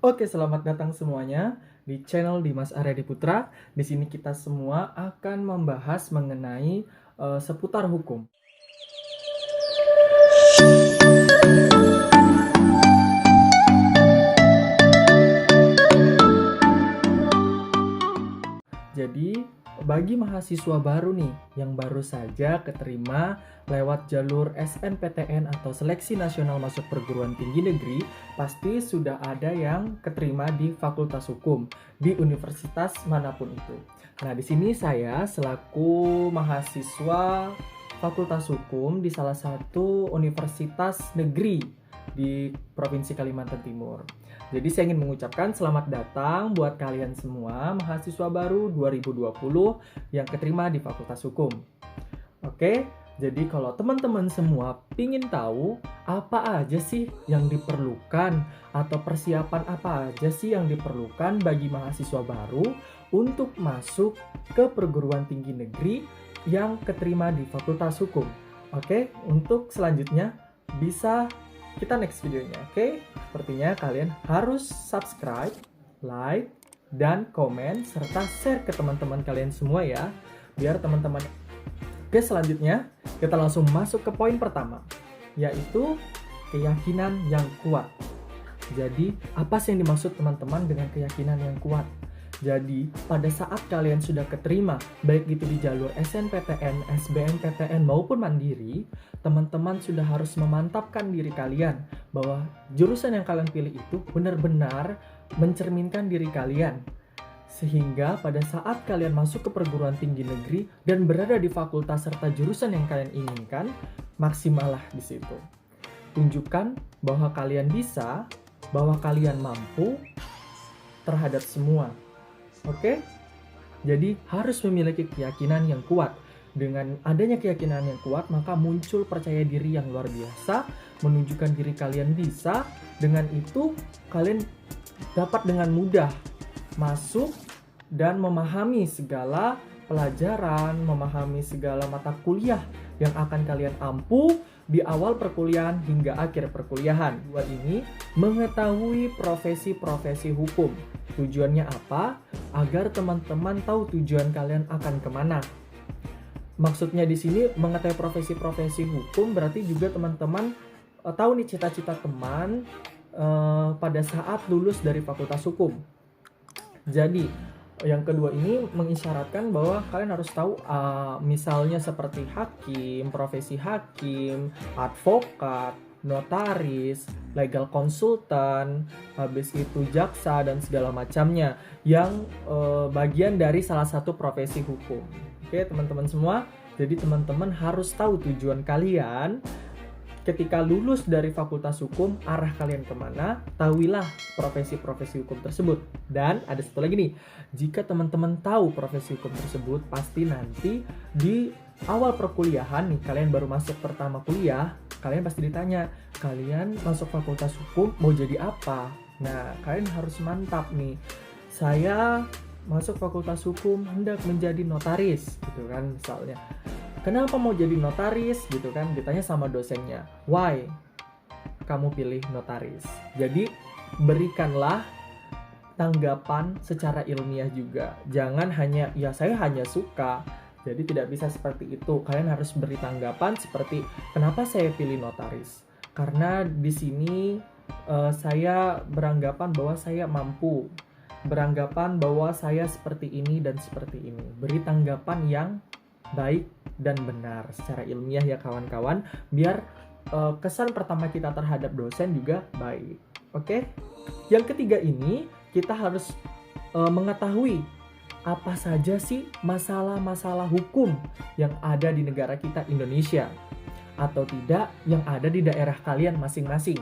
Oke, selamat datang semuanya di channel Dimas Aryadi Putra. Di sini kita semua akan membahas mengenai seputar hukum. Jadi, bagi mahasiswa baru nih yang baru saja keterima lewat jalur SNPTN atau Seleksi Nasional Masuk Perguruan Tinggi Negeri, pasti sudah ada yang keterima di Fakultas Hukum di universitas manapun itu. Nah, di sini saya selaku mahasiswa Fakultas Hukum di salah satu universitas negeri di Provinsi Kalimantan Timur. Jadi saya ingin mengucapkan selamat datang buat kalian semua mahasiswa baru 2020 yang keterima di Fakultas Hukum. Oke, jadi kalau teman-teman semua pingin tahu apa aja sih yang diperlukan atau persiapan apa aja sih yang diperlukan bagi mahasiswa baru untuk masuk ke perguruan tinggi negeri yang keterima di Fakultas Hukum. Oke, untuk selanjutnya bisa kita next videonya, oke? Sepertinya kalian harus subscribe, like, dan komen, serta share ke teman-teman kalian semua ya, biar teman-teman. Oke, selanjutnya kita langsung masuk ke poin pertama, yaitu keyakinan yang kuat. Jadi, apa sih yang dimaksud teman-teman dengan keyakinan yang kuat? Jadi, pada saat kalian sudah keterima, baik itu di jalur SNPTN, SBMPTN maupun mandiri, teman-teman sudah harus memantapkan diri kalian bahwa jurusan yang kalian pilih itu benar-benar mencerminkan diri kalian. Sehingga pada saat kalian masuk ke perguruan tinggi negeri dan berada di fakultas serta jurusan yang kalian inginkan, maksimallah di situ. Tunjukkan bahwa kalian bisa, bahwa kalian mampu terhadap semua. Oke? Jadi harus memiliki keyakinan yang kuat. Dengan adanya keyakinan yang kuat, maka muncul percaya diri yang luar biasa, menunjukkan diri kalian bisa. Dengan itu, kalian dapat dengan mudah masuk dan memahami segala pelajaran, memahami segala mata kuliah yang akan kalian ampu di awal perkuliahan hingga akhir perkuliahan. Dua ini mengetahui profesi-profesi hukum. Tujuannya apa? Agar teman-teman tahu tujuan kalian akan kemana. Maksudnya di sini mengetahui profesi-profesi hukum berarti juga teman-teman tahu nih cita-cita teman pada saat lulus dari Fakultas Hukum. Jadi yang kedua ini mengisyaratkan bahwa kalian harus tahu misalnya seperti hakim, profesi hakim, advokat, notaris, legal consultant, habis itu jaksa dan segala macamnya yang bagian dari salah satu profesi hukum. Oke, teman-teman semua, jadi teman-teman harus tahu tujuan kalian ketika lulus dari Fakultas Hukum, arah kalian kemana, tahuilah profesi-profesi hukum tersebut. Dan ada satu lagi nih, jika teman-teman tahu profesi hukum tersebut, pasti nanti di awal perkuliahan nih, kalian baru masuk pertama kuliah, kalian pasti ditanya, kalian masuk Fakultas Hukum mau jadi apa? Nah, kalian harus mantap nih, saya masuk Fakultas Hukum hendak menjadi notaris, gitu kan misalnya. Kenapa mau jadi notaris gitu kan, ditanya sama dosennya, why kamu pilih notaris? Jadi berikanlah tanggapan secara ilmiah juga, jangan hanya ya saya hanya suka. Jadi tidak bisa seperti itu, kalian harus beri tanggapan seperti kenapa saya pilih notaris, karena di sini saya beranggapan bahwa saya mampu, beranggapan bahwa saya seperti ini dan seperti ini. Beri tanggapan yang baik dan benar secara ilmiah ya kawan-kawan, biar kesan pertama kita terhadap dosen juga baik. Oke? Yang ketiga ini kita harus mengetahui apa saja sih masalah-masalah hukum yang ada di negara kita Indonesia atau tidak yang ada di daerah kalian masing-masing.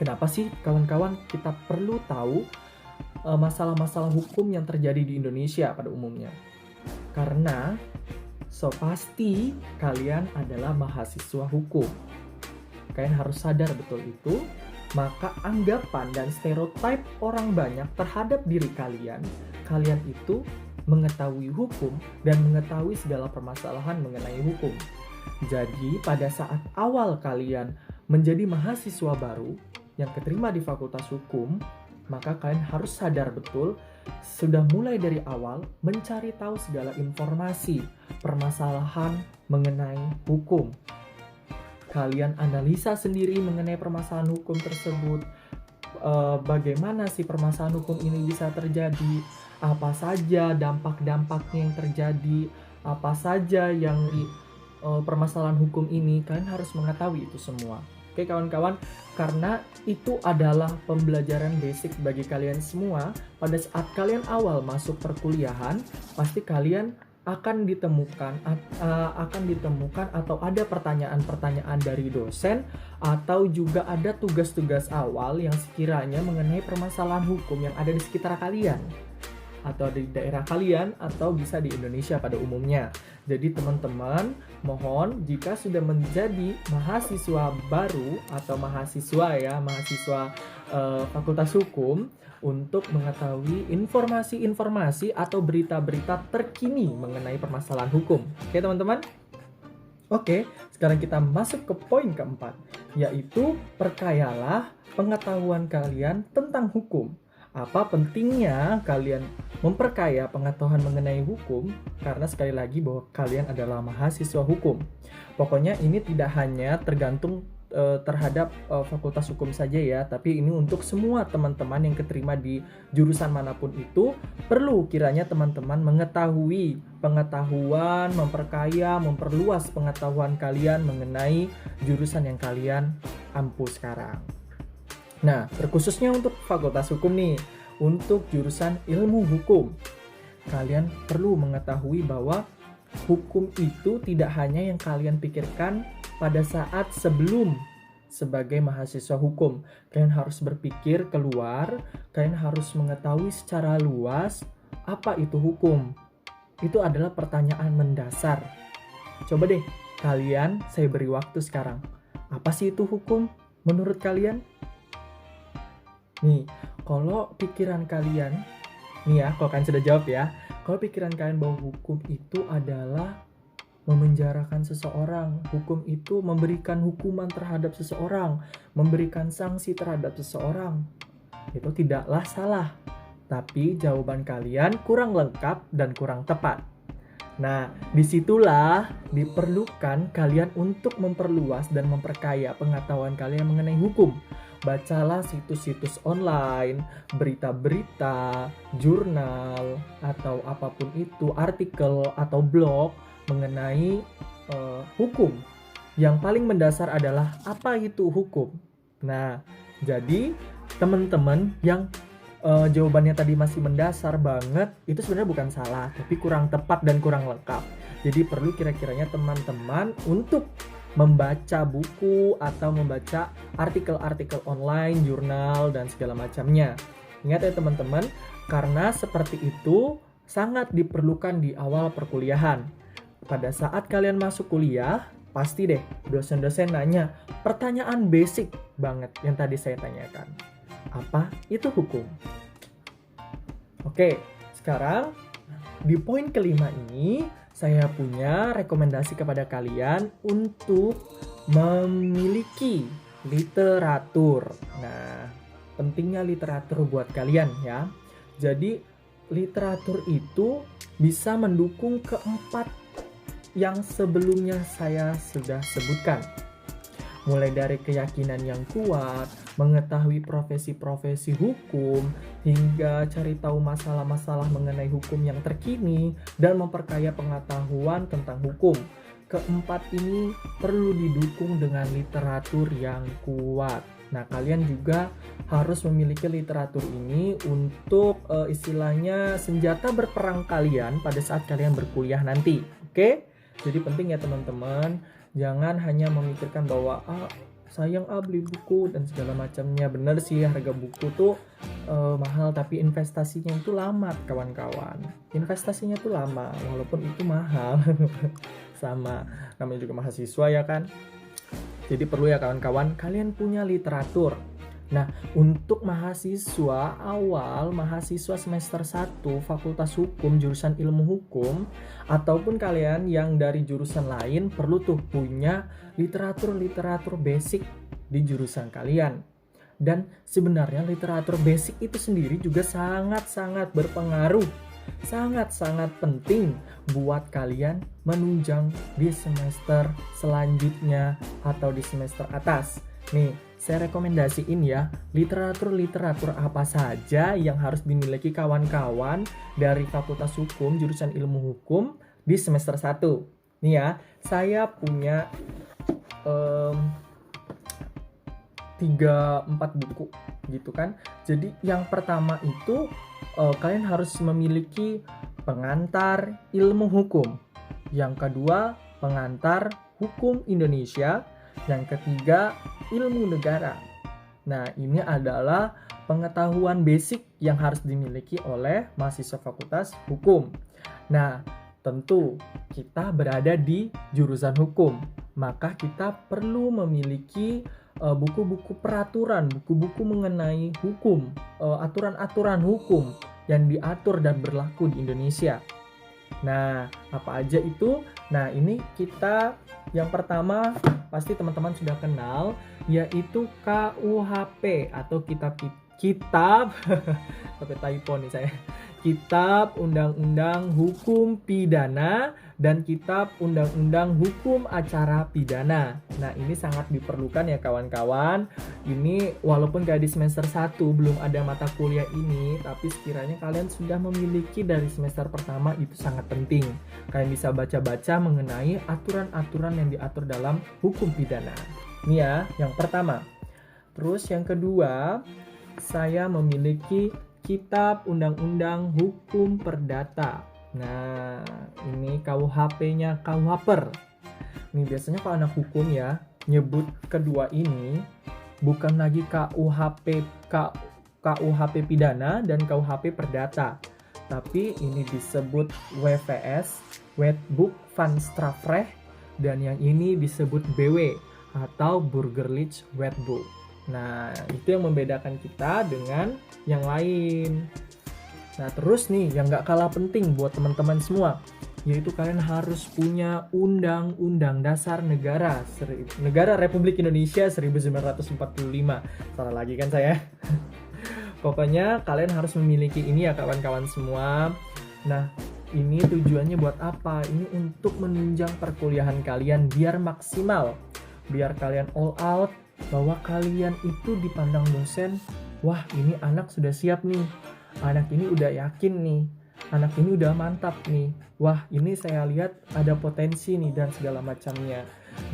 Kenapa sih kawan-kawan kita perlu tahu masalah-masalah hukum yang terjadi di Indonesia pada umumnya? Karena pasti kalian adalah mahasiswa hukum. Kalian harus sadar betul itu. Maka anggapan dan stereotip orang banyak terhadap diri kalian, kalian itu mengetahui hukum dan mengetahui segala permasalahan mengenai hukum. Jadi pada saat awal kalian menjadi mahasiswa baru yang keterima di Fakultas Hukum, maka kalian harus sadar betul sudah mulai dari awal mencari tahu segala informasi permasalahan mengenai hukum. Kalian analisa sendiri mengenai permasalahan hukum tersebut. Bagaimana sih permasalahan hukum ini bisa terjadi? Apa saja dampak-dampaknya yang terjadi? Apa saja yang permasalahan hukum ini? Kalian harus mengetahui itu semua. Oke kawan-kawan, karena itu adalah pembelajaran basic bagi kalian semua. Pada saat kalian awal masuk perkuliahan, pasti kalian akan ditemukan atau ada pertanyaan-pertanyaan dari dosen, atau juga ada tugas-tugas awal yang sekiranya mengenai permasalahan hukum yang ada di sekitar kalian, atau di daerah kalian, atau bisa di Indonesia pada umumnya. Jadi teman-teman, mohon jika sudah menjadi mahasiswa baru atau mahasiswa Fakultas Hukum, untuk mengetahui informasi-informasi atau berita-berita terkini mengenai permasalahan hukum. Oke teman-teman? Oke, sekarang kita masuk ke poin keempat, yaitu perkayalah pengetahuan kalian tentang hukum. Apa pentingnya kalian memperkaya pengetahuan mengenai hukum? Karena sekali lagi bahwa kalian adalah mahasiswa hukum. Pokoknya ini tidak hanya tergantung terhadap fakultas hukum saja ya, tapi ini untuk semua teman-teman yang keterima di jurusan manapun itu. Perlu kiranya teman-teman mengetahui pengetahuan, memperkaya, memperluas pengetahuan kalian mengenai jurusan yang kalian ampu sekarang. Nah, terkhususnya untuk fakultas hukum nih, untuk jurusan ilmu hukum, kalian perlu mengetahui bahwa hukum itu tidak hanya yang kalian pikirkan pada saat sebelum sebagai mahasiswa hukum. Kalian harus berpikir keluar, kalian harus mengetahui secara luas apa itu hukum. Itu adalah pertanyaan mendasar. Coba deh, kalian saya beri waktu sekarang. Apa sih itu hukum menurut kalian? Nih, kalau pikiran kalian, nih ya, kalau kalian sudah jawab ya, kalau pikiran kalian bahwa hukum itu adalah memenjarakan seseorang, hukum itu memberikan hukuman terhadap seseorang, memberikan sanksi terhadap seseorang, itu tidaklah salah. Tapi jawaban kalian kurang lengkap dan kurang tepat. Nah, disitulah diperlukan kalian untuk memperluas dan memperkaya pengetahuan kalian mengenai hukum. Bacalah situs-situs online, berita-berita, jurnal, atau apapun itu, artikel atau blog mengenai hukum. Yang paling mendasar adalah apa itu hukum. Nah, jadi teman-teman yang jawabannya tadi masih mendasar banget, itu sebenarnya bukan salah, tapi kurang tepat dan kurang lengkap. Jadi perlu kira-kiranya teman-teman untuk membaca buku atau membaca artikel-artikel online, jurnal, dan segala macamnya. Ingat ya teman-teman, karena seperti itu sangat diperlukan di awal perkuliahan. Pada saat kalian masuk kuliah, pasti deh dosen-dosen nanya pertanyaan basic banget yang tadi saya tanyakan. Apa itu hukum? Oke, sekarang di poin kelima ini saya punya rekomendasi kepada kalian untuk memiliki literatur. Nah, pentingnya literatur buat kalian ya. Jadi literatur itu bisa mendukung keempat yang sebelumnya saya sudah sebutkan. Mulai dari keyakinan yang kuat, mengetahui profesi-profesi hukum, hingga cari tahu masalah-masalah mengenai hukum yang terkini, dan memperkaya pengetahuan tentang hukum. Keempat ini perlu didukung dengan literatur yang kuat. Nah, kalian juga harus memiliki literatur ini untuk istilahnya senjata berperang kalian pada saat kalian berkuliah nanti. Oke? Jadi penting ya teman-teman, jangan hanya memikirkan bahwa sayang beli buku dan segala macamnya. Bener sih harga buku tuh mahal, tapi investasinya itu lama kawan-kawan. Investasinya tuh lama walaupun itu mahal. Sama, namanya juga mahasiswa ya kan. Jadi perlu ya kawan-kawan, kalian punya literatur. Nah, untuk mahasiswa awal, mahasiswa semester 1 Fakultas Hukum, jurusan ilmu hukum, ataupun kalian yang dari jurusan lain, perlu tuh punya literatur basic di jurusan kalian. Dan sebenarnya literatur basic itu sendiri juga sangat-sangat berpengaruh, sangat-sangat penting buat kalian menunjang di semester selanjutnya atau di semester atas. Nih, saya rekomendasiin ya, literatur-literatur apa saja yang harus dimiliki kawan-kawan dari Fakultas Hukum, jurusan Ilmu Hukum di semester 1. Nih ya, saya punya 3-4 buku gitu kan. Jadi yang pertama itu kalian harus memiliki pengantar ilmu hukum. Yang kedua, pengantar hukum Indonesia. Yang ketiga, ilmu negara. Nah, ini adalah pengetahuan basic yang harus dimiliki oleh mahasiswa Fakultas Hukum. Nah, tentu kita berada di jurusan hukum, maka kita perlu memiliki buku-buku peraturan, buku-buku mengenai hukum, aturan-aturan hukum yang diatur dan berlaku di Indonesia. Nah, apa aja itu? Nah, ini kita yang pertama pasti teman-teman sudah kenal, yaitu KUHP atau kitab sampai typo nih saya. Kitab Undang-Undang Hukum Pidana dan Kitab Undang-Undang Hukum Acara Pidana. Nah, ini sangat diperlukan ya kawan-kawan. Ini walaupun gak di semester 1 belum ada mata kuliah ini, tapi sekiranya kalian sudah memiliki dari semester pertama, itu sangat penting. Kalian bisa baca-baca mengenai aturan-aturan yang diatur dalam hukum pidana. Ini ya, yang pertama. Terus yang kedua, saya memiliki Kitab Undang-Undang Hukum Perdata. Nah, ini KUHP-nya KUHPer. Ini biasanya kalau anak hukum ya, nyebut kedua ini bukan lagi KUHP Pidana dan KUHP Perdata. Tapi ini disebut WVS, Wetboek van Strafrecht, dan yang ini disebut BW atau Burgerlijk Wetboek. Nah, itu yang membedakan kita dengan yang lain. Nah, terus nih, yang gak kalah penting buat teman-teman semua, yaitu kalian harus punya Undang-Undang Dasar Negara Republik Indonesia 1945. Salah lagi kan saya? Pokoknya kalian harus memiliki ini ya kawan-kawan semua. Nah, ini tujuannya buat apa? Ini untuk menunjang perkuliahan kalian biar maksimal, biar kalian all out, bahwa kalian itu dipandang dosen, wah ini anak sudah siap nih, anak ini udah yakin nih, anak ini udah mantap nih, wah ini saya lihat ada potensi nih dan segala macamnya.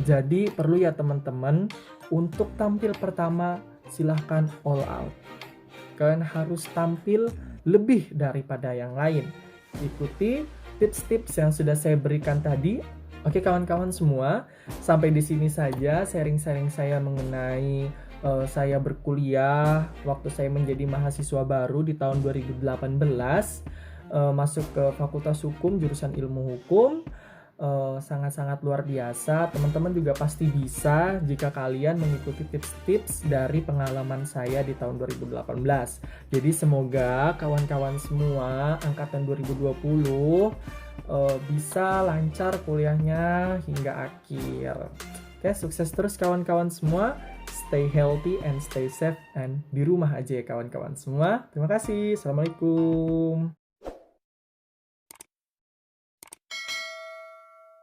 Jadi perlu ya teman-teman, untuk tampil pertama silahkan all out. Kalian harus tampil lebih daripada yang lain. Ikuti tips-tips yang sudah saya berikan tadi. Oke kawan-kawan semua, sampai di sini saja sharing-sharing saya mengenai saya berkuliah waktu saya menjadi mahasiswa baru di tahun 2018, masuk ke Fakultas Hukum jurusan Ilmu Hukum. Sangat-sangat luar biasa. Teman-teman juga pasti bisa jika kalian mengikuti tips-tips dari pengalaman saya di tahun 2018. Jadi semoga kawan-kawan semua angkatan 2020 bisa lancar kuliahnya hingga akhir. Oke, sukses terus kawan-kawan semua. Stay healthy and stay safe, and di rumah aja ya kawan-kawan semua. Terima kasih. Assalamualaikum.